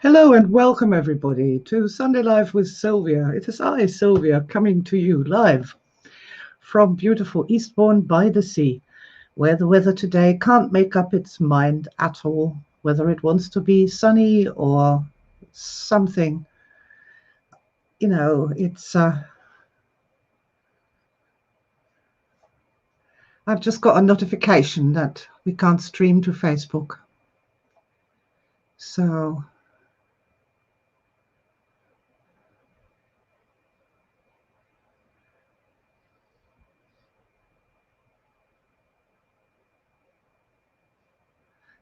Hello and welcome everybody to Sunday Live with Sylvia. It is I, Sylvia, coming to you live from beautiful Eastbourne by the sea, where the weather today can't make up its mind at all, whether it wants to be sunny or something. I've just got a notification that we can't stream to Facebook. So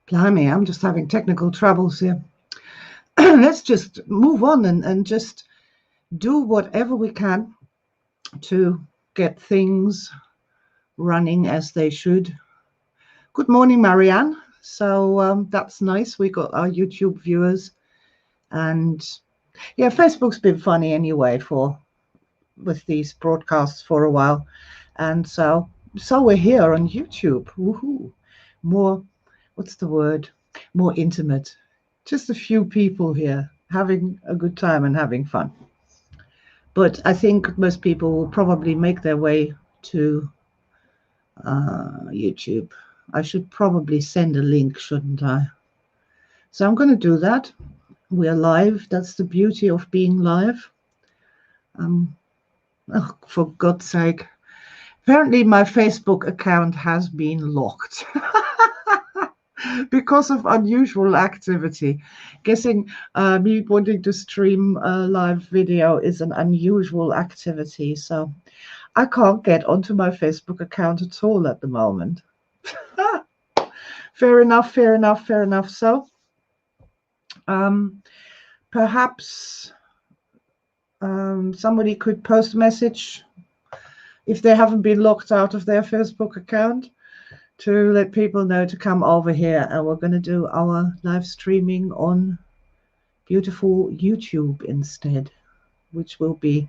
blimey, I'm just having technical troubles here. Let's just move on and just do whatever we can to get things running as they should. Good morning, Marianne. So that's nice. We got our YouTube viewers, and yeah, Facebook's been funny anyway with these broadcasts for a while, and so we're here on YouTube. Woohoo! More, what's the word? More intimate. Just a few people here having a good time and having fun. But I think most people will probably make their way to YouTube. I should probably send a link, shouldn't I? So I'm going to do that. We're live. That's the beauty of being live. Oh, for God's sake. Apparently my Facebook account has been locked because of unusual activity. Guessing me wanting to stream a live video is an unusual activity. So I can't get onto my Facebook account at all at the moment. Fair enough. So perhaps somebody could post a message if they haven't been locked out of their Facebook account to let people know to come over here, and we're going to do our live streaming on beautiful YouTube instead, which will be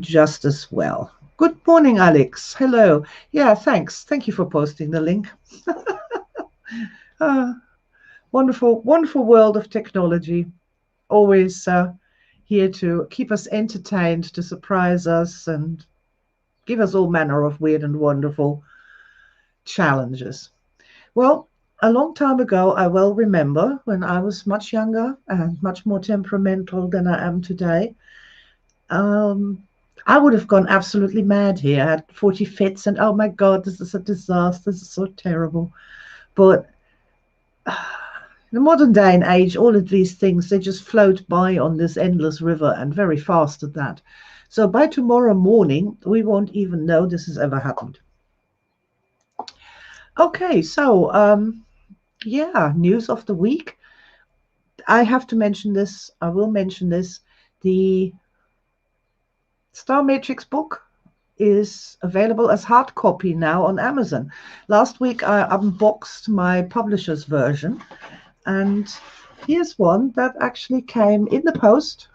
just as well. Good morning, Alex. Hello. Yeah, thanks. Thank you for posting the link. Wonderful world of technology. Always here to keep us entertained, to surprise us, and give us all manner of weird and wonderful challenges. Well, a long time ago, I well remember when I was much younger and much more temperamental than I am today. I would have gone absolutely mad here. I had 40 fits and oh my God, this is a disaster. This is so terrible. But in the modern day and age, all of these things, they just float by on this endless river, and very fast at that. So by tomorrow morning, we won't even know this has ever happened. Okay, so yeah, news of the week. I have to mention this. I will mention this. The Star Matrix book is available as hard copy now on Amazon. Last week I unboxed my publisher's version, and here's one that actually came in the post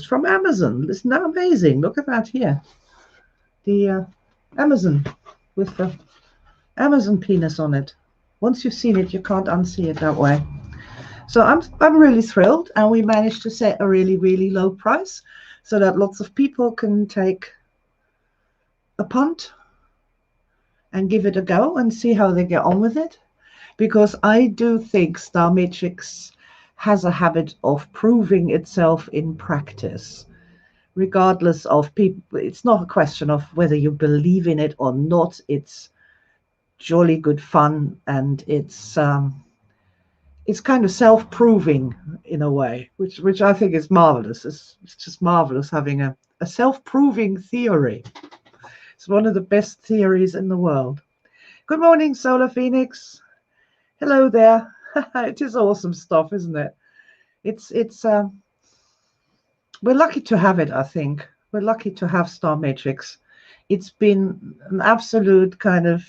from Amazon. Isn't that amazing? Look at that here. The Amazon with the Amazon penis on it. Once you've seen it, you can't unsee it that way. So I'm really thrilled, and we managed to set a really, really low price so that lots of people can take a punt and give it a go and see how they get on with it. Because I do think Star Matrix has a habit of proving itself in practice, regardless of people. It's not a question of whether you believe in it or not. It's jolly good fun, and it's kind of self-proving in a way, which I think is marvelous. It's just marvelous having a self-proving theory. It's one of the best theories in the world. Good morning, Solar Phoenix. Hello there. It is awesome stuff, isn't it? It's we're lucky to have it, I think. We're lucky to have Star Matrix. It's been an absolute kind of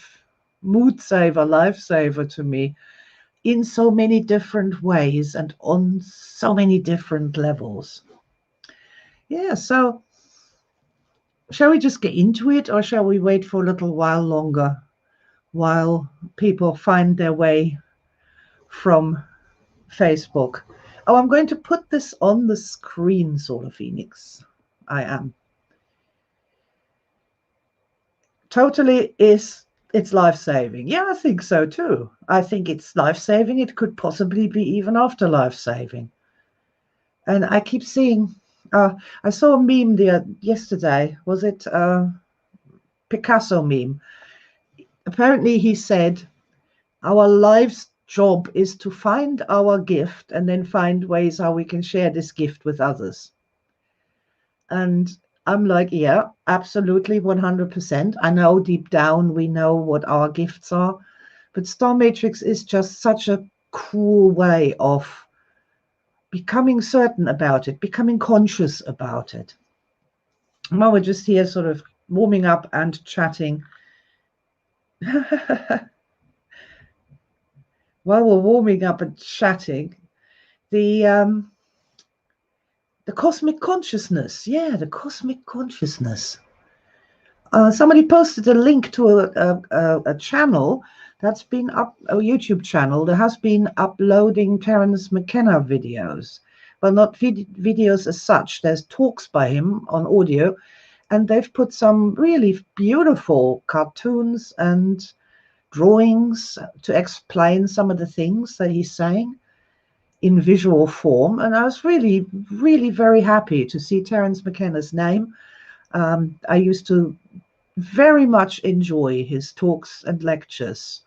mood saver, lifesaver to me in so many different ways and on so many different levels. Yeah, so shall we just get into it, or shall we wait for a little while longer while people find their way from Facebook? Oh, I'm going to put this on the screen, Solar Phoenix. I am. Totally it's life-saving. Yeah, I think so too. I think it's life-saving. It could possibly be even after life-saving. And I keep seeing, I saw a meme yesterday. Was it Picasso meme? Apparently he said, our life's job is to find our gift and then find ways how we can share this gift with others. And I'm like, yeah, absolutely 100%. I know deep down we know what our gifts are, but Star Matrix is just such a cool way of becoming certain about it, becoming conscious about it. While we're just here sort of warming up and chatting. While we're warming up and chatting, the cosmic consciousness. Yeah, the cosmic consciousness. Somebody posted a link to a channel that's been up, a YouTube channel that has been uploading Terence McKenna videos. Well, not videos as such. There's talks by him on audio, and they've put some really beautiful cartoons and drawings to explain some of the things that he's saying in visual form. And I was really, really very happy to see Terence McKenna's name. I used to very much enjoy his talks and lectures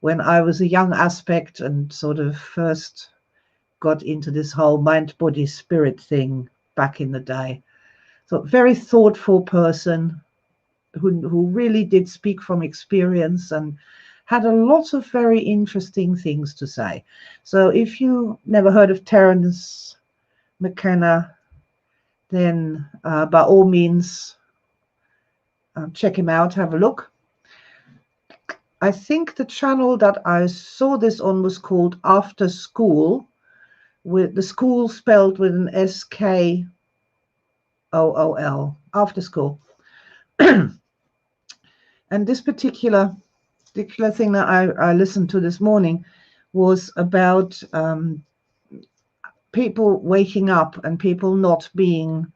when I was a young aspect and sort of first got into this whole mind, body, spirit thing back in the day. So very thoughtful person who really did speak from experience and had a lot of very interesting things to say. So if you never heard of Terence McKenna, then by all means, check him out, have a look. I think the channel that I saw this on was called After School, with the school spelled with an SKOOL, After School. And this particular thing that I listened to this morning was about people waking up and people not being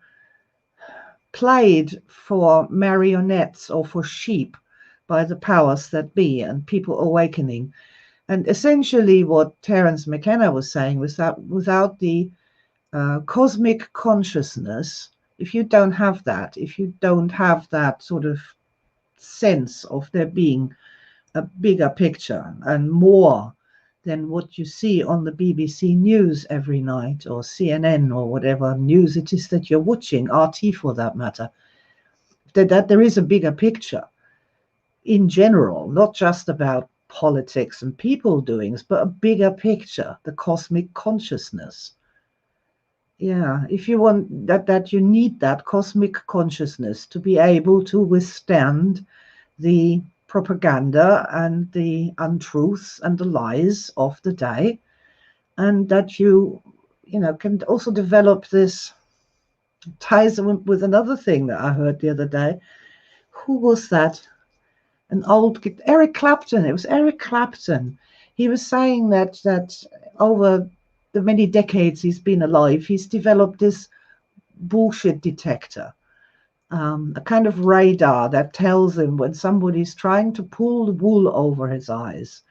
played for marionettes or for sheep by the powers that be, and people awakening. And essentially what Terence McKenna was saying was that without the cosmic consciousness, if you don't have that, if you don't have that sort of sense of there being a bigger picture and more than what you see on the BBC News every night, or CNN, or whatever news it is that you're watching, RT for that matter, that there is a bigger picture in general, not just about politics and people doings, but a bigger picture, the cosmic consciousness. Yeah, if you want that you need that cosmic consciousness to be able to withstand the propaganda and the untruths and the lies of the day, and that you can also develop this. Ties with another thing that I heard the other day. Who was that? An old Eric Clapton. It was Eric Clapton. He was saying that over the many decades he's been alive, he's developed this bullshit detector, a kind of radar that tells him when somebody's trying to pull the wool over his eyes.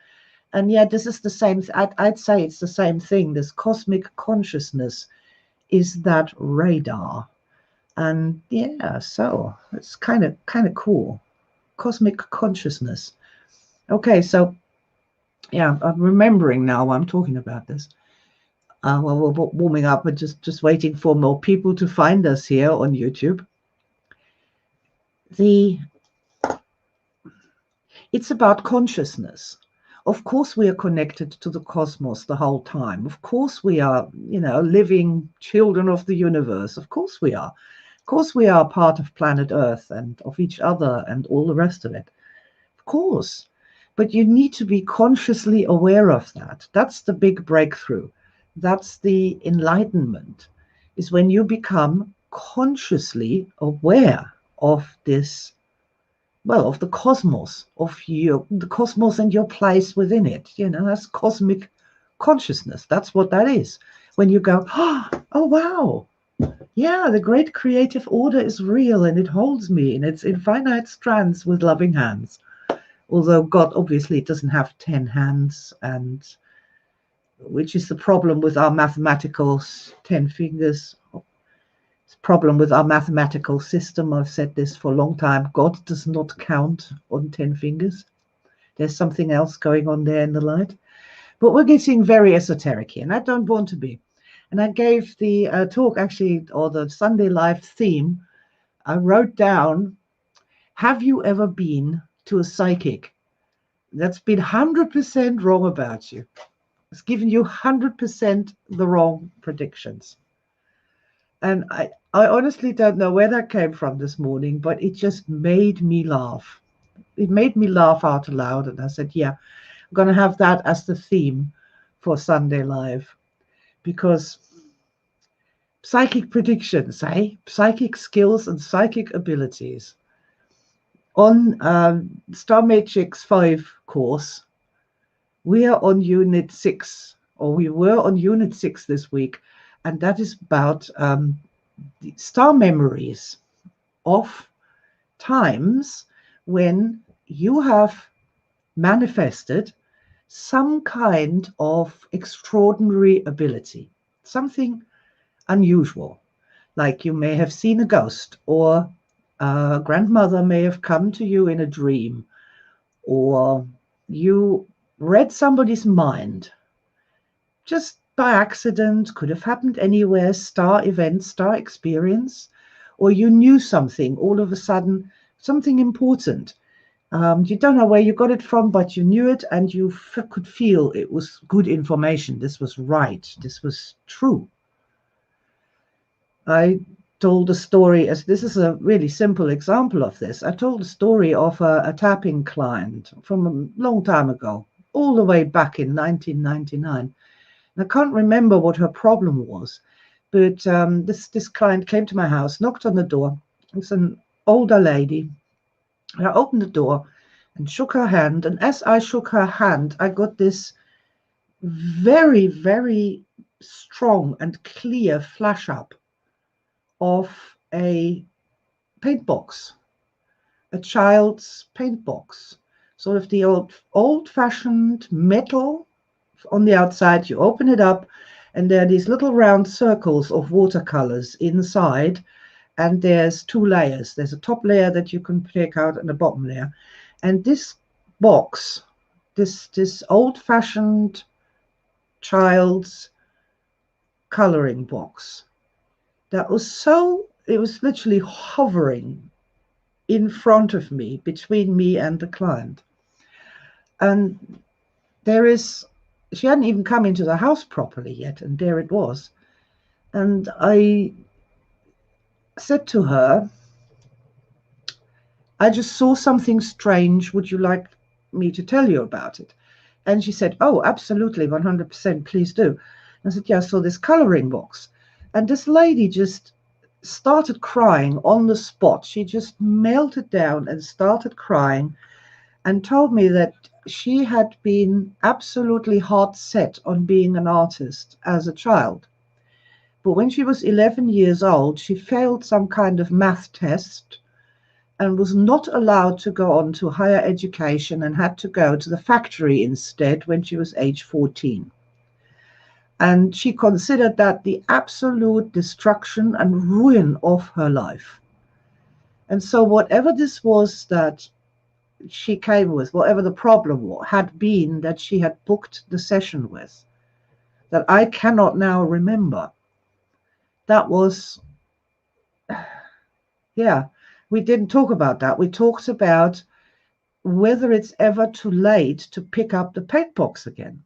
And yeah, this is the same. I'd say it's the same thing. This cosmic consciousness is that radar. And yeah, so it's kind of cool. Cosmic consciousness. Okay, so yeah, I'm remembering now why I'm talking about this. Well, we're warming up and just waiting for more people to find us here on YouTube. It's about consciousness. Of course, we are connected to the cosmos the whole time. Of course, we are, living children of the universe. Of course, we are. Of course, we are part of planet Earth and of each other and all the rest of it. Of course. But you need to be consciously aware of that. That's the big breakthrough. That's the enlightenment, is when you become consciously aware of this, well, of the cosmos, the cosmos and your place within it. That's cosmic consciousness. That's what that is. when you go, oh, wow, yeah, the great creative order is real and it holds me in its infinite strands with loving hands. Although God obviously doesn't have 10 hands, and which is the problem with our mathematical 10 fingers. It's a problem with our mathematical system. I've said this for a long time. God does not count on 10 fingers. There's something else going on there in the light. But we're getting very esoteric here, and I don't want to be. And I gave the talk, actually, or the Sunday Live theme. I wrote down, have you ever been to a psychic that's been 100% wrong about you? It's given you 100% the wrong predictions. And I honestly don't know where that came from this morning, but it just made me laugh. It made me laugh out loud. And I said, yeah, I'm going to have that as the theme for Sunday Live, because psychic predictions, psychic skills and psychic abilities. On Star Matrix 5 course, we are on Unit 6, or we were on Unit 6 this week, and that is about the star memories of times when you have manifested some kind of extraordinary ability, something unusual, like you may have seen a ghost, or a grandmother may have come to you in a dream, or you read somebody's mind just by accident, could have happened anywhere, star event, star experience, or you knew something all of a sudden, something important. You don't know where you got it from, but you knew it, and you could feel it was good information. This was right. This was true. I told a story, as this is a really simple example of this. I told a story of a tapping client from a long time ago, all the way back in 1999. And I can't remember what her problem was, but this client came to my house, knocked on the door. It's an older lady. And I opened the door and shook her hand. And as I shook her hand, I got this very, very strong and clear flash up of a paint box, a child's paint box, sort of the old-fashioned metal on the outside. You open it up, and there are these little round circles of watercolors inside, and there's two layers. There's a top layer that you can take out and a bottom layer. And this box, this old-fashioned child's coloring box, that was so, it was literally hovering in front of me, between me and the client. And she hadn't even come into the house properly yet, and there it was. And I said to her, I just saw something strange. Would you like me to tell you about it? And she said, oh, absolutely, 100%, please do. I said, yeah, I saw this coloring box. And this lady just started crying on the spot. She just melted down and started crying, and told me that she had been absolutely heart set on being an artist as a child. But when she was 11 years old, she failed some kind of math test and was not allowed to go on to higher education, and had to go to the factory instead when she was age 14. And she considered that the absolute destruction and ruin of her life. And so whatever this was that she came with, whatever the problem had been that she had booked the session with, that I cannot now remember, that was, yeah, we didn't talk about that. We talked about whether it's ever too late to pick up the paint box again.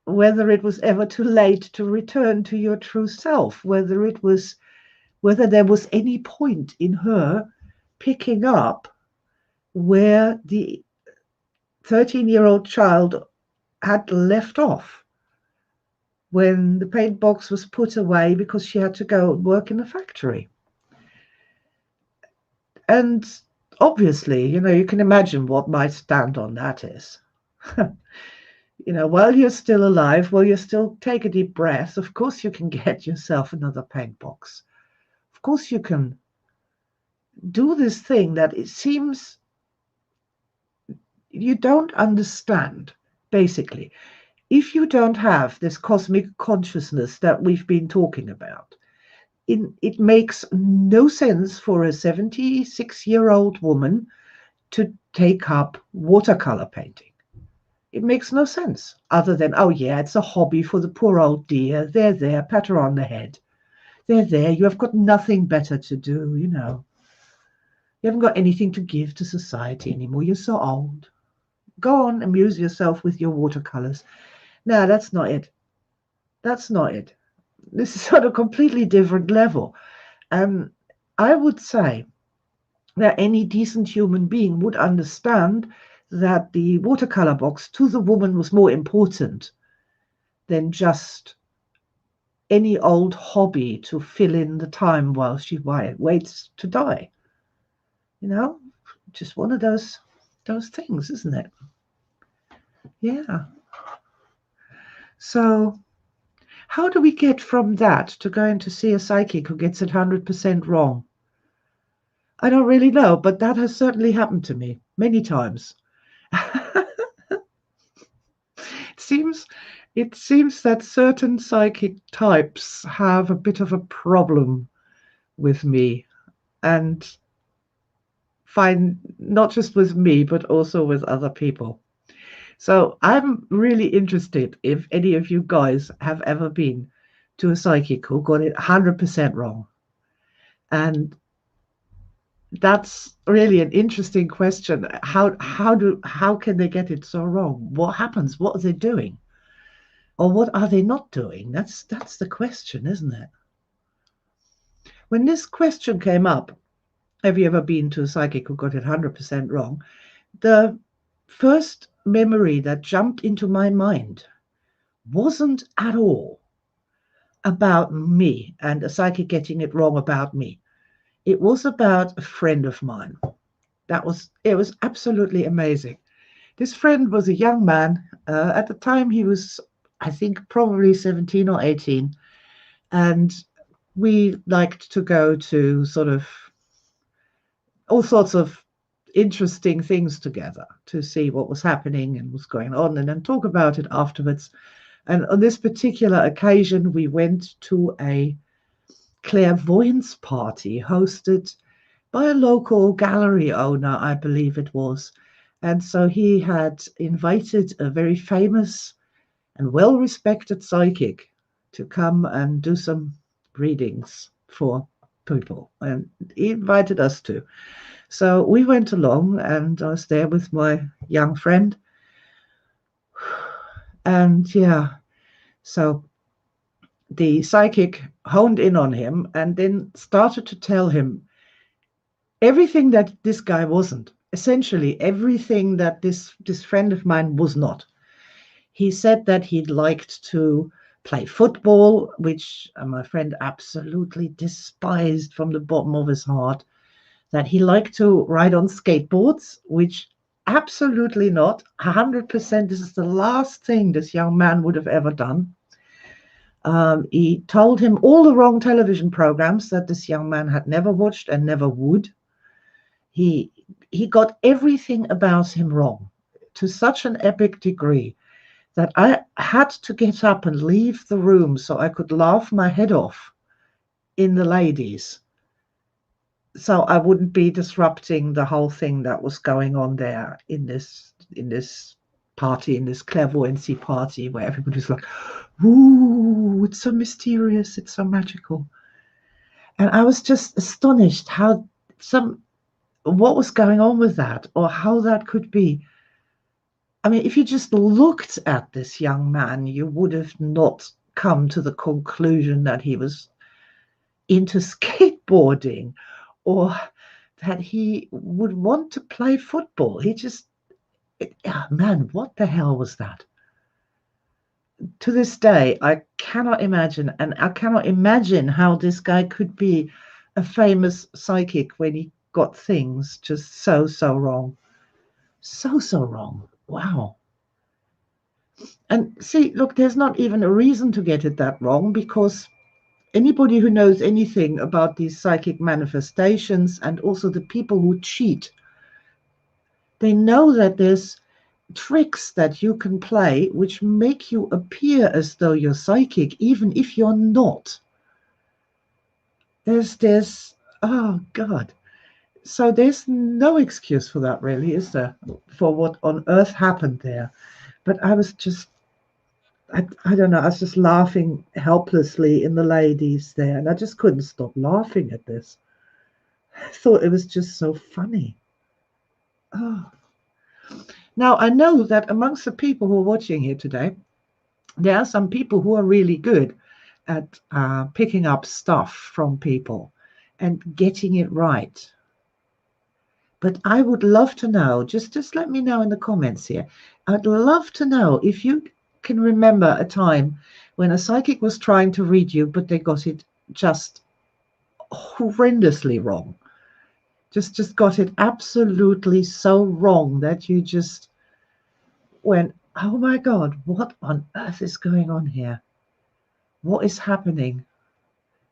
Whether it was ever too late to return to your true self, whether there was any point in her picking up where the 13-year-old child had left off when the paint box was put away because she had to go work in a factory. And obviously, you can imagine what my stand on that is. While you're still alive, while you still take a deep breath, of course you can get yourself another paint box. Of course you can do this thing that it seems you don't understand, basically. If you don't have this cosmic consciousness that we've been talking about, it makes no sense for a 76-year-old woman to take up watercolor painting. It makes no sense other than, oh, yeah, it's a hobby for the poor old dear. They're there, pat her on the head. They're there. You have got nothing better to do, You haven't got anything to give to society anymore. You're so old. Go on, amuse yourself with your watercolors. No, that's not it. That's not it. This is on a completely different level. I would say that any decent human being would understand that the watercolor box to the woman was more important than just any old hobby to fill in the time while she waits to die. Just one of those things, isn't it? Yeah. So how do we get from that to going to see a psychic who gets it 100% wrong? I don't really know, but that has certainly happened to me many times. seems it seems that certain psychic types have a bit of a problem with me, and find not just with me but also with other people. So I'm really interested if any of you guys have ever been to a psychic who got it 100% wrong. And that's really an interesting question. How can they get it so wrong? What happens? What are they doing? Or what are they not doing? That's the question, isn't it? When this question came up, have you ever been to a psychic who got it 100% wrong? The first memory that jumped into my mind wasn't at all about me and a psychic getting it wrong about me. It was about a friend of mine. It was absolutely amazing. This friend was a young man. At the time, he was, I think, probably 17 or 18. And we liked to go to sort of all sorts of interesting things together to see what was happening and what's going on and then talk about it afterwards. And on this particular occasion, we went to a clairvoyance party hosted by a local gallery owner, I believe it was. And so he had invited a very famous and well respected psychic to come and do some readings for people. And he invited us to. So we went along, and I was there with my young friend. And yeah, so the psychic honed in on him and then started to tell him everything that this guy wasn't, essentially everything that this friend of mine was not. He said that he'd liked to play football, which my friend absolutely despised from the bottom of his heart, that he liked to ride on skateboards, which absolutely not. 100%, this is the last thing this young man would have ever done. He told him all the wrong television programs that this young man had never watched and never would. He got everything about him wrong to such an epic degree that I had to get up and leave the room so I could laugh my head off in the ladies, so I wouldn't be disrupting the whole thing that was going on there in this party, in this clairvoyancy party, where everybody's like, ooh, it's so mysterious, it's so magical. And I was just astonished what was going on with that, or how that could be. I mean, if you just looked at this young man, you would have not come to the conclusion that he was into skateboarding or that he would want to play football. Man, what the hell was that? To this day, I cannot imagine, and I cannot imagine how this guy could be a famous psychic when he got things just so wrong. So wrong. Wow. And see, look, there's not even a reason to get it that wrong, because anybody who knows anything about these psychic manifestations, and also the people who cheat, they know that there's tricks that you can play which make you appear as though you're psychic, even if you're not. There's oh God. So there's no excuse for that, really, is there? For what on earth happened there. But I was just, I don't know, I was just laughing helplessly in the ladies there, and I just couldn't stop laughing at this. I thought it was just so funny. Oh. Now, I know that amongst the people who are watching here today, there are some people who are really good at picking up stuff from people and getting it right. But I would love to know, just let me know in the comments here. I'd love to know if you can remember a time when a psychic was trying to read you, but they got it just horrendously wrong. Just got it absolutely so wrong that you just went, oh my God, what on earth is going on here? What is happening?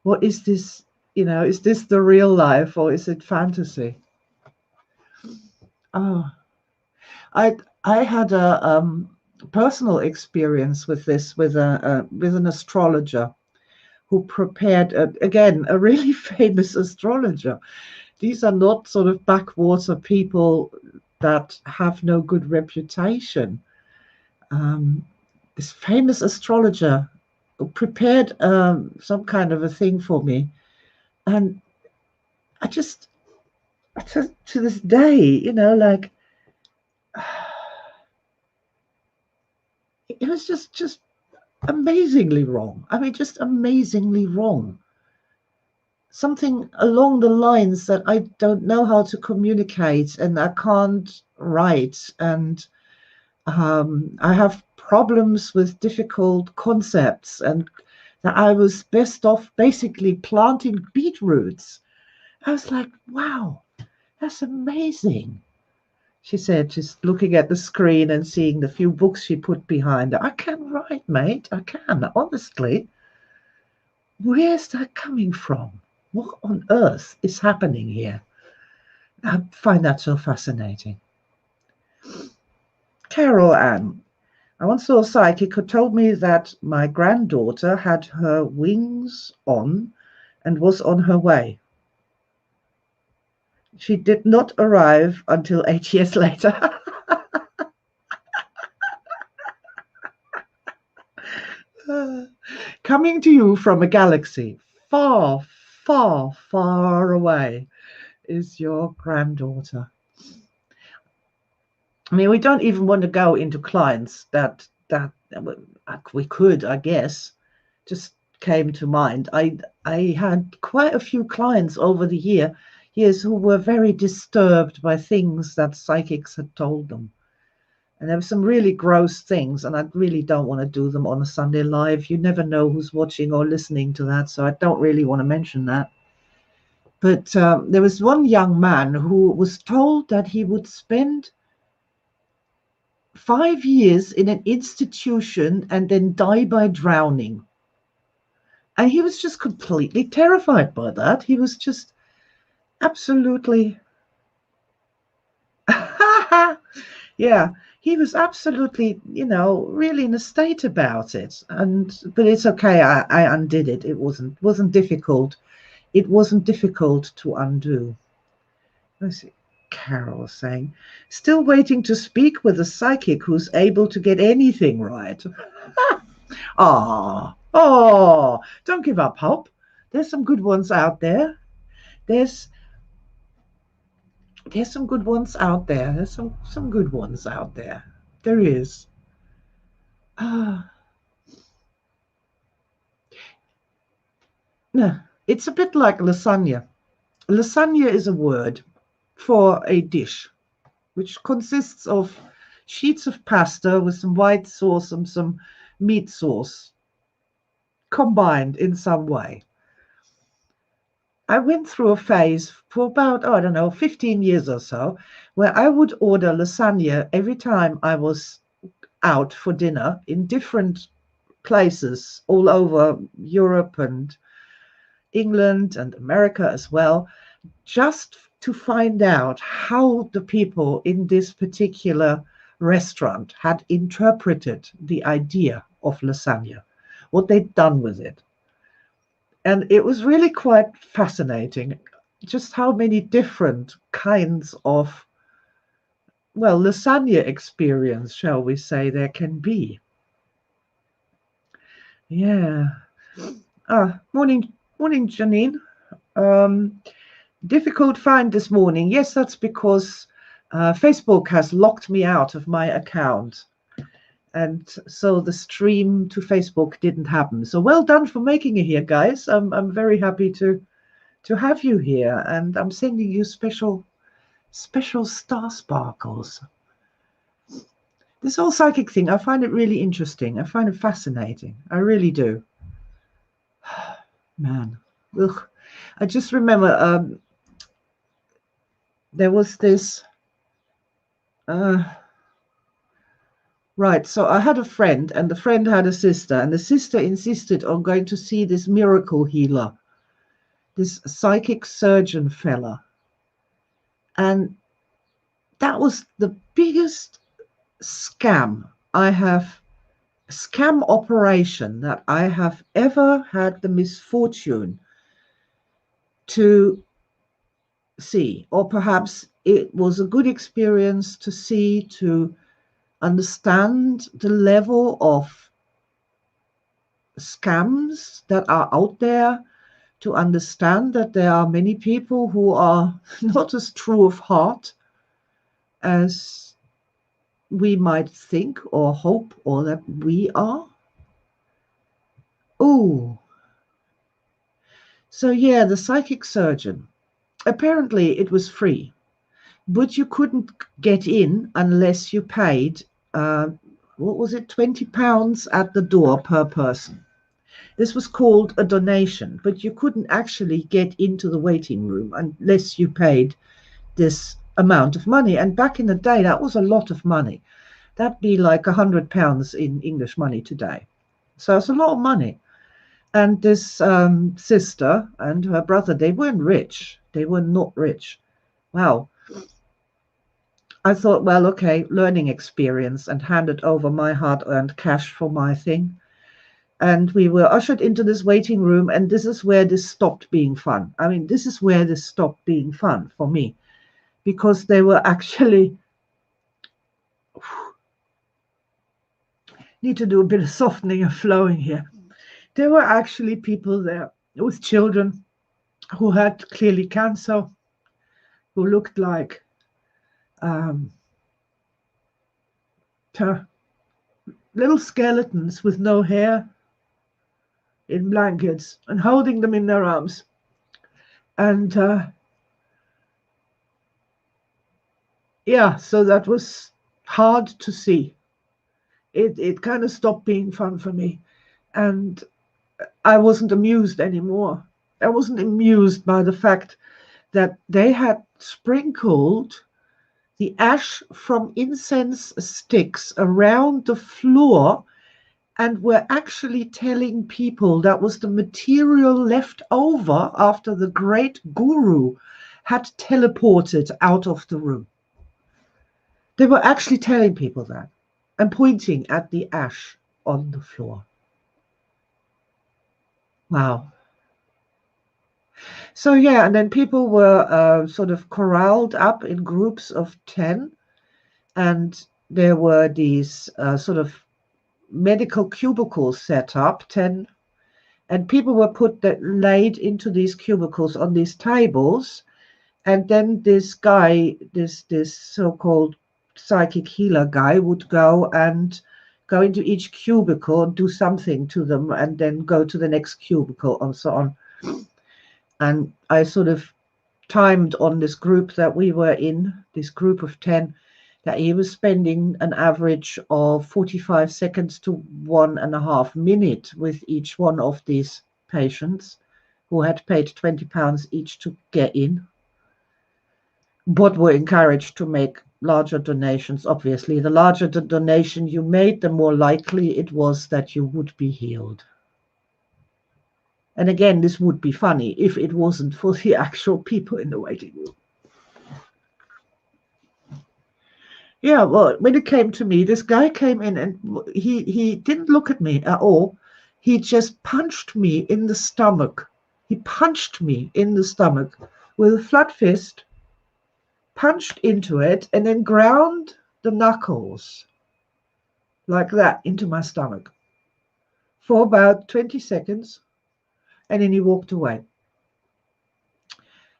What is this? Is this the real life or is it fantasy? Oh, I had a personal experience with this with an astrologer who prepared again a really famous astrologer. These are not sort of backwater people that have no good reputation. Um, this famous astrologer prepared some kind of a thing for me, and I just to this day, like it was just amazingly wrong. I mean, just amazingly wrong. Something along the lines that I don't know how to communicate and I can't write, and I have problems with difficult concepts, and that I was best off basically planting beetroots. I was like, wow, that's amazing. She said, just looking at the screen and seeing the few books she put behind her. I can write, mate. I can, honestly. Where's that coming from? What on earth is happening here? I find that so fascinating. Carol Ann. I once saw a psychic who told me that my granddaughter had her wings on and was on her way. She did not arrive until 8 years later. Coming to you from a galaxy far, far, far away is your granddaughter. I mean, we don't even want to go into clients that we could, I guess, just came to mind. I had quite a few clients over the years who were very disturbed by things that psychics had told them. And there were some really gross things, and I really don't want to do them on a Sunday live. You never know who's watching or listening to that, so I don't really want to mention that. But there was one young man who was told that he would spend 5 years in an institution and then die by drowning. And he was just completely terrified by that. He was just absolutely, yeah, he was absolutely, really in a state about it. But it's okay. I undid it. It wasn't difficult. It wasn't difficult to undo. Let's see. Carol saying, still waiting to speak with a psychic who's able to get anything right. Don't give up hope. There's some good ones out there. There's some good ones out there. There's some good ones out there. There is. Ah, no, it's a bit like lasagna. Lasagna is a word for a dish which consists of sheets of pasta with some white sauce and some meat sauce combined in some way. I went through a phase for about, I don't know, 15 years or so, where I would order lasagna every time I was out for dinner in different places all over Europe and England and America as well, just to find out how the people in this particular restaurant had interpreted the idea of lasagna, what they'd done with it. And it was really quite fascinating just how many different kinds of, well, lasagna experience, shall we say, there can be. Yeah. Morning, morning, Janine. Um, Difficult find this morning. Yes, that's because Facebook has locked me out of my account. And so the stream to Facebook didn't happen. So well done for making it here, guys. I'm very happy to have you here. And I'm sending you special star sparkles. This whole psychic thing, I find it really interesting. I find it fascinating. I really do. Man. Ugh. I just remember there was this right, so I had a friend, and the friend had a sister, and the sister insisted on going to see this miracle healer, this psychic surgeon fella. And that was the biggest scam operation that I have ever had the misfortune to see. Or perhaps it was a good experience to see, to understand the level of scams that are out there, to understand that there are many people who are not as true of heart as we might think or hope or that we are. Oh, so yeah, the psychic surgeon. Apparently it was free, but you couldn't get in unless you paid, what was it, £20 at the door per person. This was called a donation, but you couldn't actually get into the waiting room unless you paid this amount of money. And back in the day, that was a lot of money. That'd be like £100 in English money today. So it's a lot of money. And this sister and her brother, they weren't rich. They were not rich. Wow. I thought, well, okay, learning experience, and handed over my hard-earned cash for my thing. And we were ushered into this waiting room, and this is where this stopped being fun. I mean, this is where this stopped being fun for me, because they were actually, need to do a bit of softening and flowing here. There were actually people there with children who had clearly cancer, who looked like little skeletons with no hair, in blankets, and holding them in their arms. And yeah, so that was hard to see. It kind of stopped being fun for me. And I wasn't amused anymore. I wasn't amused by the fact that they had sprinkled the ash from incense sticks around the floor and were actually telling people that was the material left over after the great guru had teleported out of the room. They were actually telling people that and pointing at the ash on the floor. Wow. So yeah, and then people were sort of corralled up in groups of 10, and there were these sort of medical cubicles set up, 10, and people were laid into these cubicles on these tables, and then this guy, this so-called psychic healer guy, would go into each cubicle and do something to them, and then go to the next cubicle and so on. And I sort of timed on this group that we were in, this group of 10, that he was spending an average of 45 seconds to 1.5 minutes with each one of these patients who had paid £20 each to get in, but were encouraged to make larger donations, obviously. The larger the donation you made, the more likely it was that you would be healed. And again, this would be funny if it wasn't for the actual people in the waiting room. Yeah, well, when it came to me, this guy came in and he didn't look at me at all. He just punched me in the stomach. He punched me in the stomach with a flat fist, punched into it, and then ground the knuckles like that into my stomach for about 20 seconds, and then he walked away.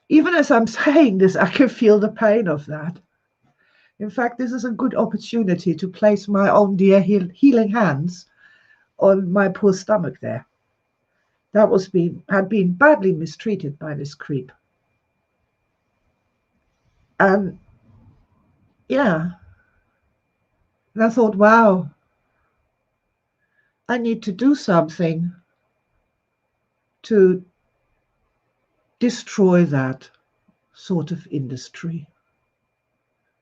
Even as I'm saying this, I can feel the pain of that. In fact, this is a good opportunity to place my own dear healing hands on my poor stomach there. That had been badly mistreated by this creep. And yeah, and I thought, wow, I need to do something to destroy that sort of industry.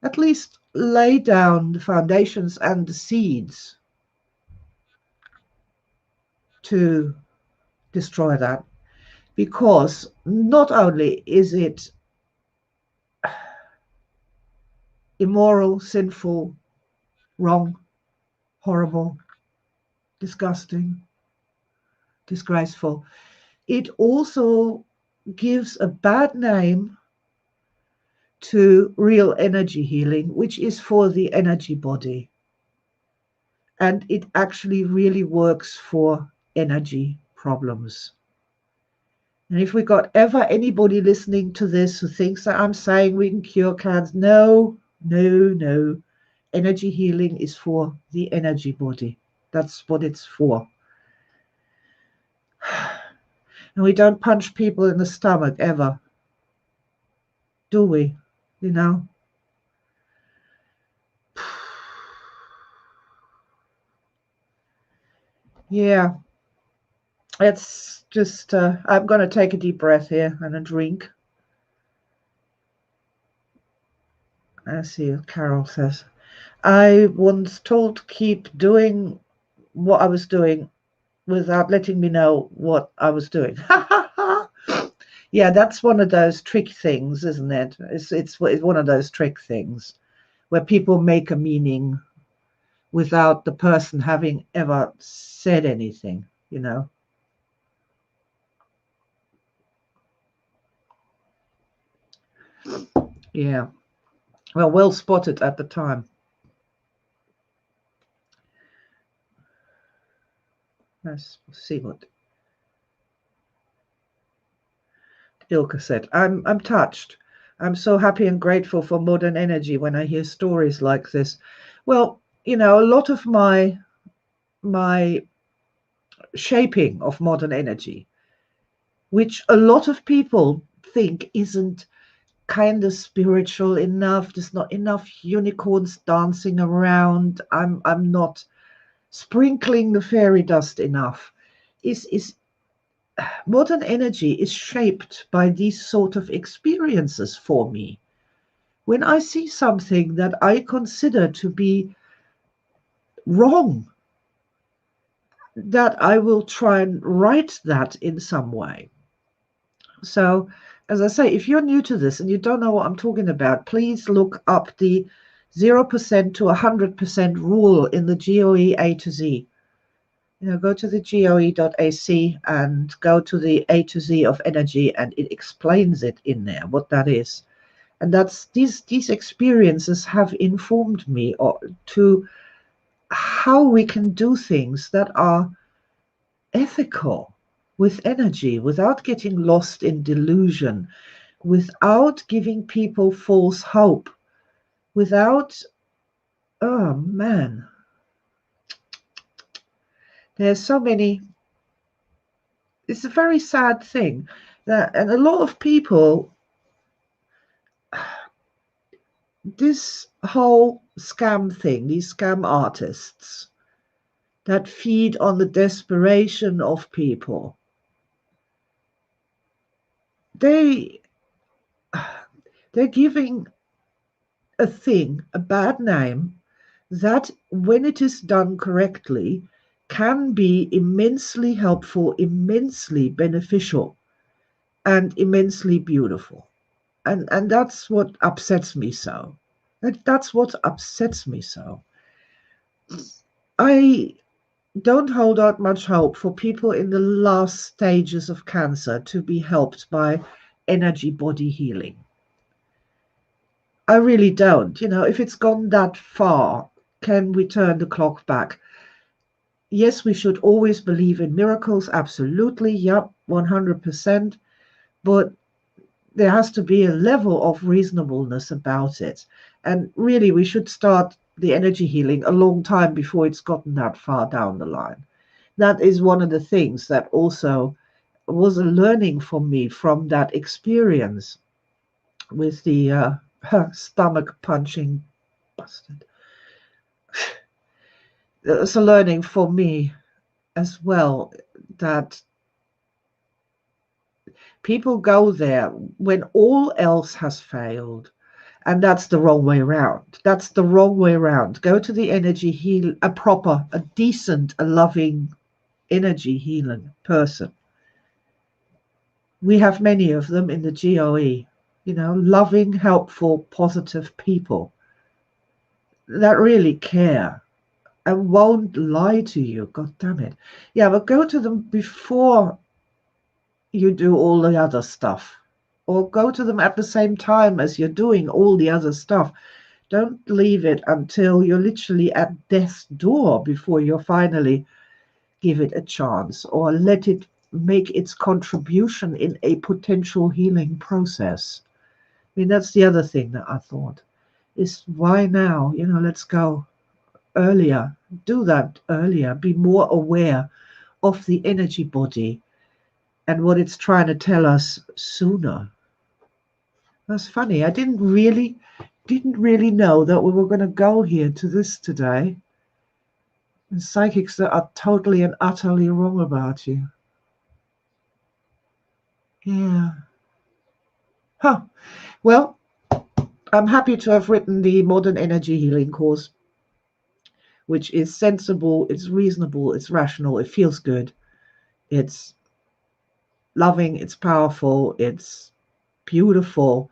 At least lay down the foundations and the seeds to destroy that. Because not only is it immoral, sinful, wrong, horrible, disgusting, disgraceful, it also gives a bad name to real energy healing, which is for the energy body. And it actually really works for energy problems. And if we got ever anybody listening to this who thinks that I'm saying we can cure cancer, no, no, no. Energy healing is for the energy body. That's what it's for. And we don't punch people in the stomach ever, do we? You know? Yeah. It's just, I'm going to take a deep breath here and a drink. I see what Carol says. I was told to keep doing what I was doing without letting me know what I was doing. Yeah, that's one of those trick things, isn't it? It's one of those trick things where people make a meaning without the person having ever said anything, you know. Yeah. Well spotted at the time. Let's see what Ilka said. I'm touched. I'm so happy and grateful for modern energy when I hear stories like this. Well, you know, a lot of my shaping of modern energy, which a lot of people think isn't kind of spiritual enough. There's not enough unicorns dancing around. I'm not sprinkling the fairy dust enough. Is modern energy is shaped by these sort of experiences for me. When I see something that I consider to be wrong, that I will try and right that in some way. So, as I say, if you're new to this and you don't know what I'm talking about, please look up the 0% to 100% rule in the GOE A to Z. You know, go to the GOE.ac and go to the A to Z of energy, and it explains it in there, what that is. And that's these experiences have informed me to how we can do things that are ethical with energy without getting lost in delusion, without giving people false hope, without, oh man, there's so many. It's a very sad thing that, and a lot of people, this whole scam thing, these scam artists that feed on the desperation of people, they're giving a thing, a bad name, that when it is done correctly can be immensely helpful, immensely beneficial, and immensely beautiful. And that's what upsets me so. That's what upsets me so. I don't hold out much hope for people in the last stages of cancer to be helped by energy body healing. I really don't. If it's gone that far, can we turn the clock back? Yes, we should always believe in miracles. Absolutely. Yep, 100%. But there has to be a level of reasonableness about it. And really, we should start the energy healing a long time before it's gotten that far down the line. That is one of the things that also was a learning for me from that experience with the stomach punching bastard. It's a learning for me as well that people go there when all else has failed. And that's the wrong way around. That's the wrong way around. Go to the energy heal, a proper, a decent, a loving energy healing person. We have many of them in the GOE, loving, helpful, positive people that really care and won't lie to you. God damn it. Yeah, but go to them before you do all the other stuff, or go to them at the same time as you're doing all the other stuff. Don't leave it until you're literally at death's door before you finally give it a chance, or let it make its contribution in a potential healing process. I mean, that's the other thing that I thought is, why now? Let's go earlier. Do that earlier. Be more aware of the energy body and what it's trying to tell us sooner. That's funny. I didn't really know that we were going to go here to this today. And psychics that are totally and utterly wrong about you. Yeah. Huh. Well, I'm happy to have written the Modern Energy Healing course, which is sensible, it's reasonable, it's rational, it feels good, it's loving, it's powerful, it's beautiful,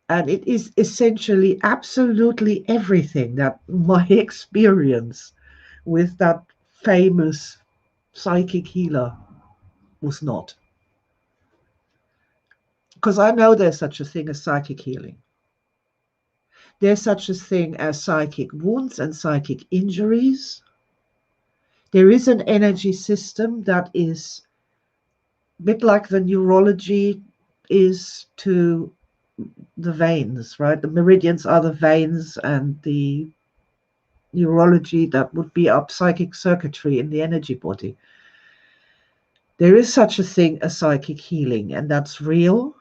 and it is essentially absolutely everything that my experience with that famous psychic healer was not. Because I know there's such a thing as psychic healing. There's such a thing as psychic wounds and psychic injuries. There is an energy system that is a bit like the neurology is to the veins, right? The meridians are the veins, and the neurology that would be our psychic circuitry in the energy body. There is such a thing as psychic healing, and that's real.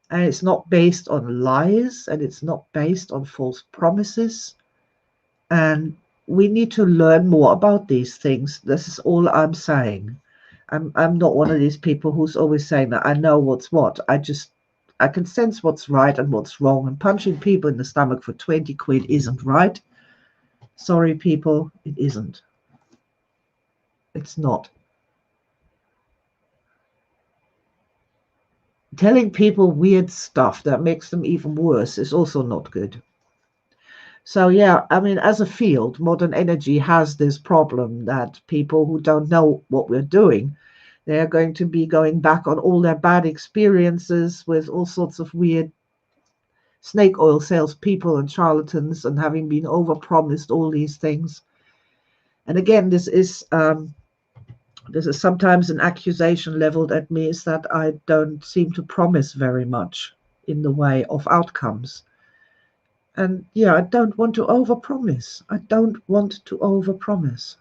And it's not based on lies, and it's not based on false promises. And we need to learn more about these things. This is all I'm saying. I'm not one of these people who's always saying that I know what's what. I can sense what's right and what's wrong. And punching people in the stomach for 20 quid isn't right. Sorry, people, it isn't. It's not. Telling people weird stuff that makes them even worse is also not good. So, yeah, I mean, as a field, modern energy has this problem that people who don't know what we're doing, they're going to be going back on all their bad experiences with all sorts of weird snake oil salespeople and charlatans, and having been overpromised all these things. And again, this is sometimes an accusation leveled at me, is that I don't seem to promise very much in the way of outcomes. And yeah, I don't want to overpromise. I don't want to overpromise.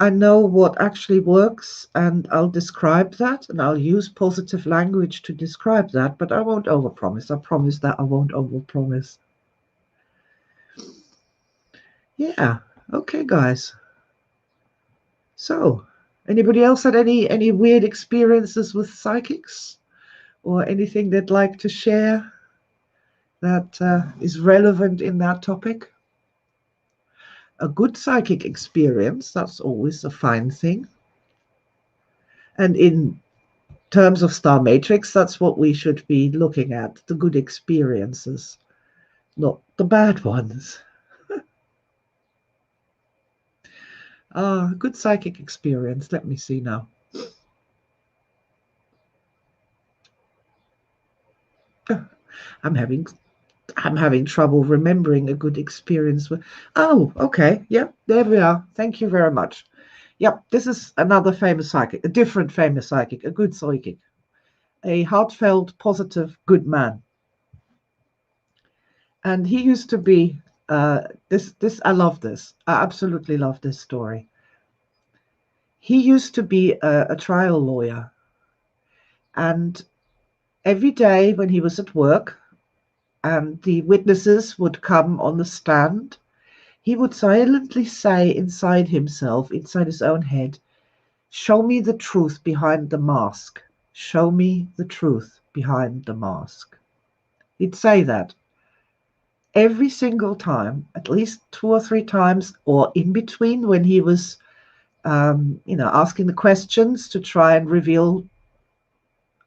I know what actually works, and I'll describe that, and I'll use positive language to describe that, but I won't overpromise. I promise that I won't overpromise. Yeah, okay, guys. So, anybody else had any weird experiences with psychics, or anything they'd like to share? that is relevant in that topic. A good psychic experience, that's always a fine thing. And in terms of star matrix, that's what we should be looking at, the good experiences, not the bad ones. Ah, good psychic experience. Let me see now. I'm having I'm having trouble remembering a good experience. Oh, okay. Yep, there we are. Thank you very much. Yep, this is another famous psychic, a different famous psychic, a good psychic, a heartfelt, positive, good man. And he used to be this I love this. I absolutely love this story. He used to be a trial lawyer, and every day when he was at work and the witnesses would come on the stand, he would silently say inside himself, inside his own head, "Show me the truth behind the mask. Show me the truth behind the mask." He'd say that every single time, at least 2 or 3 times, or in between when he was, asking the questions to try and reveal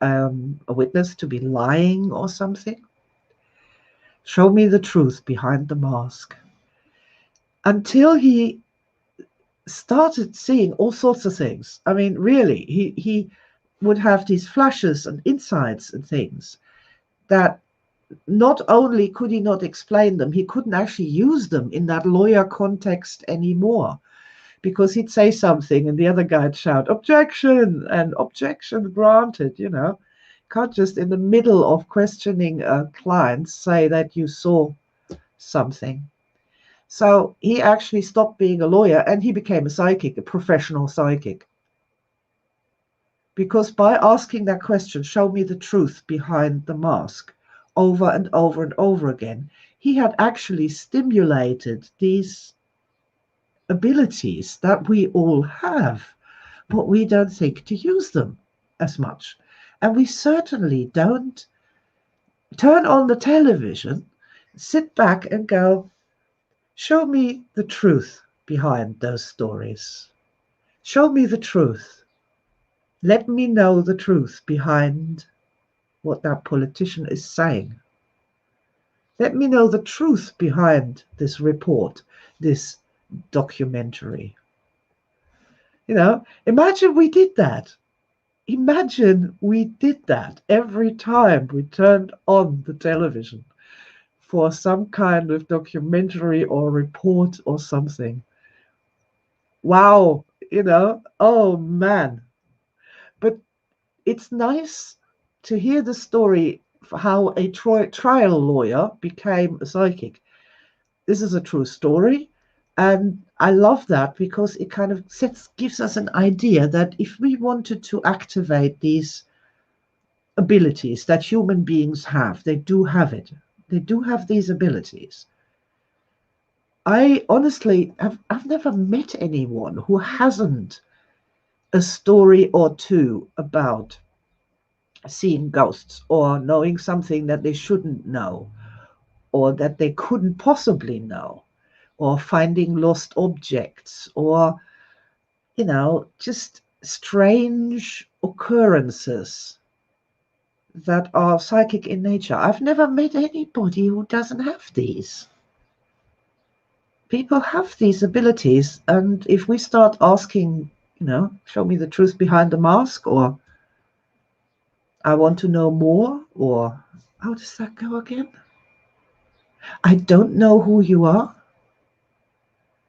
a witness to be lying or something. Show me the truth behind the mask. Until he started seeing all sorts of things. I mean, really, he would have these flashes and insights and things that not only could he not explain them, he couldn't actually use them in that lawyer context anymore, because he'd say something and the other guy'd shout, "Objection!" and "Objection granted," you know. Can't just in the middle of questioning a client say that you saw something. So he actually stopped being a lawyer and he became a psychic, a professional psychic. Because by asking that question, "Show me the truth behind the mask," over and over and over again, he had actually stimulated these abilities that we all have, but we don't think to use them as much. And we certainly don't turn on the television, sit back and go, "Show me the truth behind those stories. Show me the truth. Let me know the truth behind what that politician is saying. Let me know the truth behind this report, this documentary." Imagine we did that. Imagine we did that every time we turned on the television for some kind of documentary or report or something. Wow, oh man. But it's nice to hear the story of how a trial lawyer became a psychic. This is a true story. And I love that because it kind of gives us an idea that if we wanted to activate these abilities that human beings have, they do have it. They do have these abilities. I honestly I've never met anyone who hasn't a story or two about seeing ghosts or knowing something that they shouldn't know or that they couldn't possibly know, or finding lost objects, or just strange occurrences that are psychic in nature. I've never met anybody who doesn't have these. People have these abilities, and if we start asking, "Show me the truth behind the mask," or "I want to know more," or how does that go again? "I don't know who you are,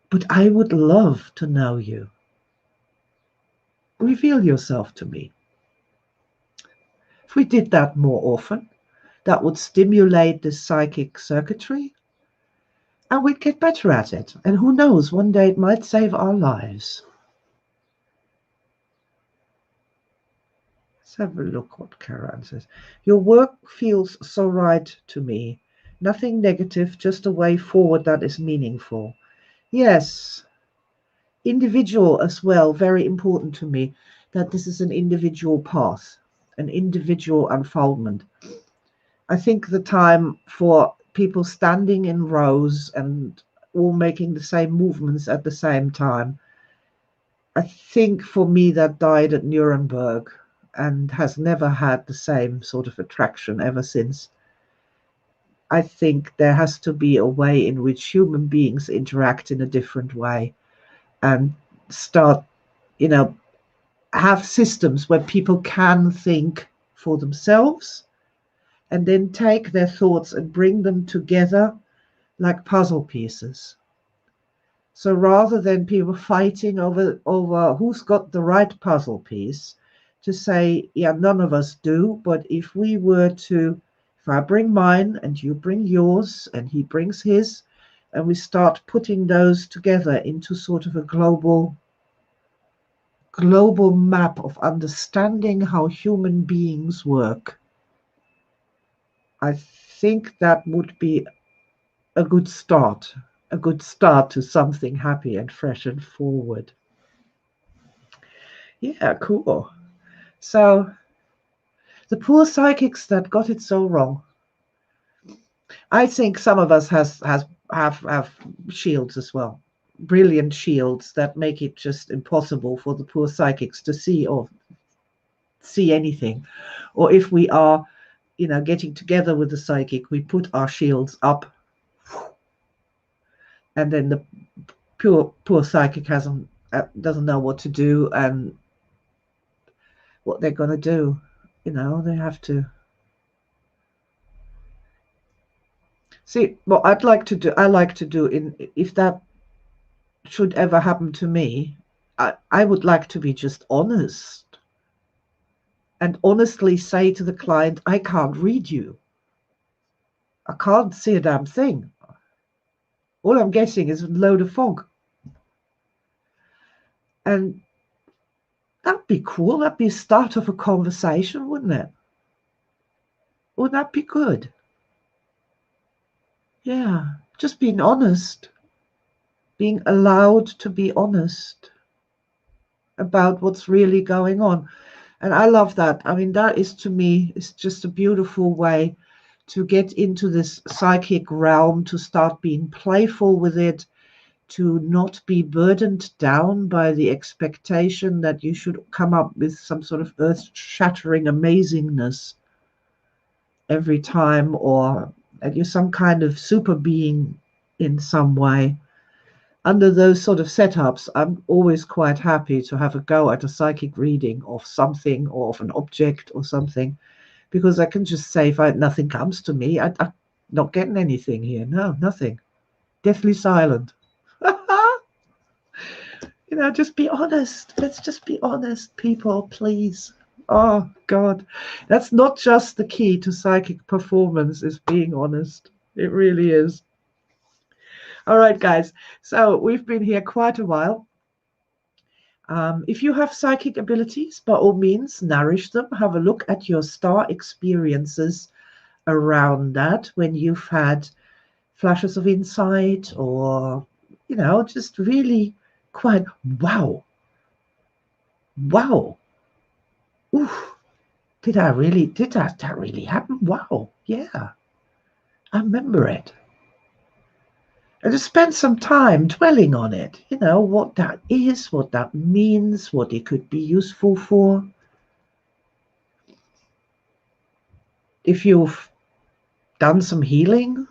but I would love to know you. Reveal yourself to me." If we did that more often, that would stimulate the psychic circuitry and we'd get better at it. And who knows, one day it might save our lives. Let's have a look what Karen says. "Your work feels so right to me. Nothing negative, just a way forward that is meaningful." Yes, individual as well, very important to me, that this is an individual path, an individual unfoldment. I think the time for people standing in rows and all making the same movements at the same time, I think for me that died at Nuremberg and has never had the same sort of attraction ever since. I think there has to be a way in which human beings interact in a different way and start, you know, have systems where people can think for themselves and then take their thoughts and bring them together like puzzle pieces. So rather than people fighting over who's got the right puzzle piece, to say, yeah, none of us do, but if I bring mine and you bring yours and he brings his, and we start putting those together into sort of a global map of understanding how human beings work, I think that would be a good start, a good start to something happy and fresh and forward. Yeah, cool. So the poor psychics that got it so wrong. I think some of us have shields as well. Brilliant shields that make it just impossible for the poor psychics to see anything. Or if we are, getting together with the psychic, we put our shields up, and then the poor psychic doesn't know what to do and what they're going to do. They have to see what I'd like to do. I like to do in if that should ever happen to me. I would like to be just honest and honestly say to the client, I can't read you. I can't see a damn thing. All I'm getting is a load of fog. And that'd be cool. That'd be a start of a conversation, wouldn't it? Wouldn't that be good? Yeah, just being honest, being allowed to be honest about what's really going on. And I love that. I mean, that is, to me, is just a beautiful way to get into this psychic realm, to start being playful with it, to not be burdened down by the expectation that you should come up with some sort of earth-shattering amazingness every time, or that you're some kind of super being in some way. Under those sort of setups, I'm always quite happy to have a go at a psychic reading of something or of an object or something, because I can just say, if nothing comes to me, I'm not getting anything here. No, nothing. Deathly silent. Just be honest. Let's just be honest, people, please. Oh, God. That's not just the key to psychic performance, is being honest. It really is. All right, guys. So we've been here quite a while. If you have psychic abilities, by all means, nourish them. Have a look at your star experiences around that when you've had flashes of insight, or, just really quite, wow. Oof. Did that really happen? Wow. Yeah. I remember it. And just spend some time dwelling on it, what that is, what that means, what it could be useful for. If you've done some healing,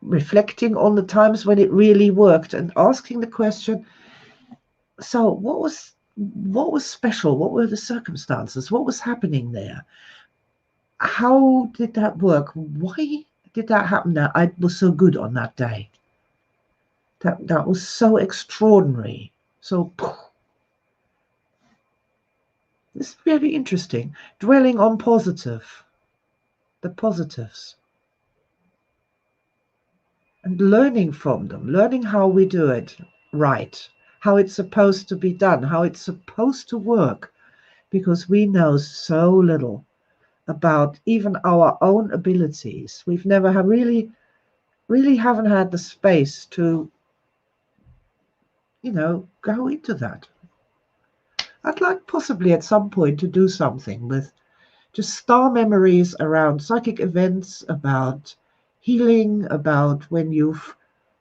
reflecting on the times when it really worked and asking the question, so what was special? What were the circumstances? What was happening there? How did that work? Why did that happen? That I was so good on that day. That was so extraordinary. So it's very interesting. Dwelling on the positives, and learning from them, learning how we do it right, how it's supposed to be done, how it's supposed to work, because we know so little about even our own abilities. We've never really haven't had the space to, go into that. I'd like possibly at some point to do something with just star memories around psychic events, about healing, about when you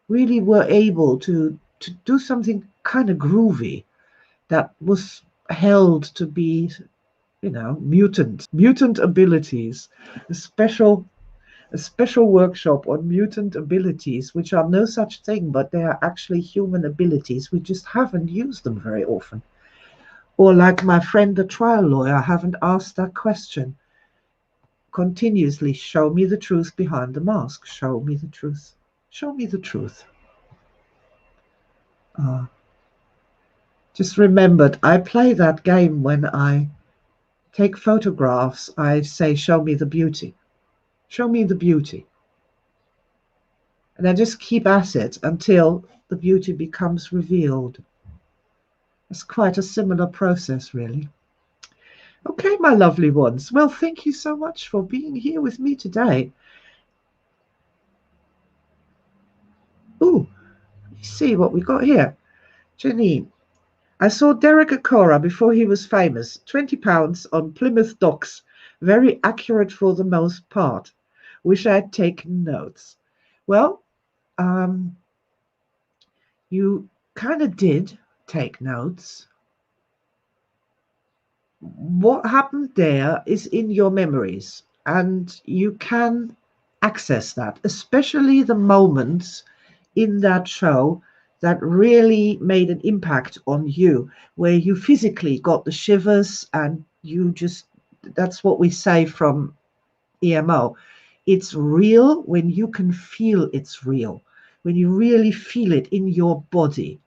really were able to do something kind of groovy that was held to be, mutant abilities, a special a special workshop on mutant abilities, which are no such thing, but they are actually human abilities. We just haven't used them very often. Or, like my friend, the trial lawyer, haven't asked that question continuously: show me the truth behind the mask. Show me the truth. Show me the truth. Uh, just remembered, I play that game when I take photographs. I say, show me the beauty. Show me the beauty. And I just keep at it until the beauty becomes revealed. It's quite a similar process, really. Okay, my lovely ones. Well, thank you so much for being here with me today. Ooh, let's see what we got here. Janine. I saw Derek Acora before he was famous. £20 on Plymouth docks. Very accurate for the most part. Wish I'd taken notes. Well, you kind of did take notes. What happened there is in your memories, and you can access that, especially the moments in that show that really made an impact on you, where you physically got the shivers, and you just, that's what we say from EMO. It's real when you can feel it's real, when you really feel it in your body.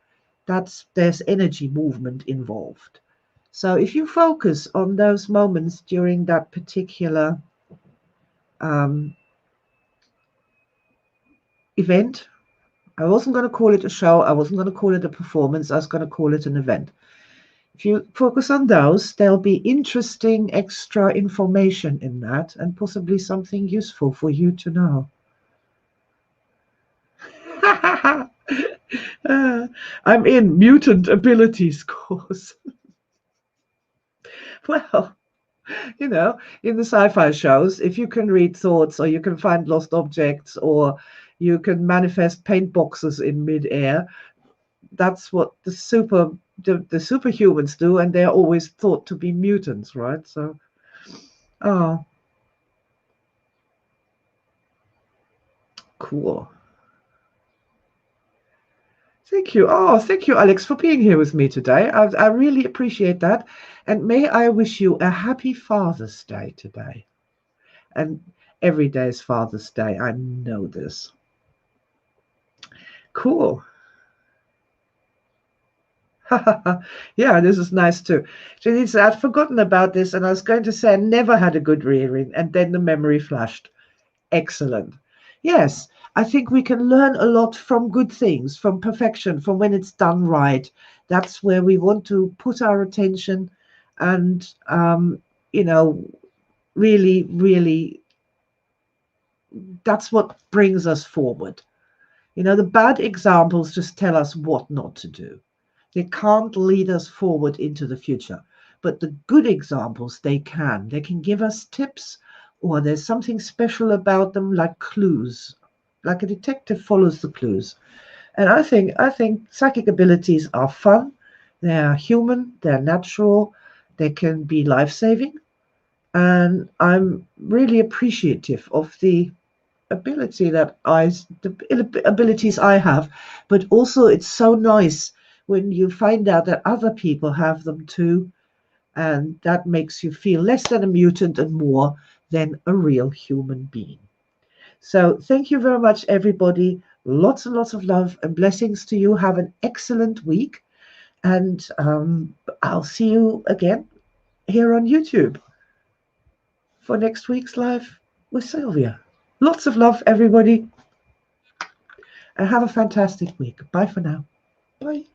There's energy movement involved. So if you focus on those moments during that particular um, event, I wasn't going to call it a show, I wasn't going to call it a performance, I was going to call it an event. If you focus on those, there'll be interesting extra information in that, and possibly something useful for you to know. I'm in mutant abilities course. Well, in the sci-fi shows, if you can read thoughts, or you can find lost objects, or you can manifest paint boxes in midair, that's what the superhumans do, and they're always thought to be mutants, right? So, oh, cool. Thank you. Oh, thank you, Alex, for being here with me today. I really appreciate that. And may I wish you a happy Father's Day today. And every day is Father's Day. I know this. Cool. Yeah, this is nice too. Janine said, I'd forgotten about this, and I was going to say I never had a good rearing, and then the memory flashed. Excellent. Yes, I think we can learn a lot from good things, from perfection, from when it's done right. That's where we want to put our attention, and, you know, really, really, that's what brings us forward. The bad examples just tell us what not to do. They can't lead us forward into the future. But the good examples, they can. They can give us tips, or there's something special about them, like clues. Like a detective follows the clues. And I think psychic abilities are fun. They're human, they're natural, they can be life-saving. And I'm really appreciative of the abilities I have, but also it's so nice when you find out that other people have them too, and that makes you feel less than a mutant and more than a real human being. So thank you very much, everybody. Lots and lots of love and blessings to you. Have an excellent week, and I'll see you again here on YouTube for next week's live with Sylvia. Lots of love, everybody, and have a fantastic week. Bye for now. Bye.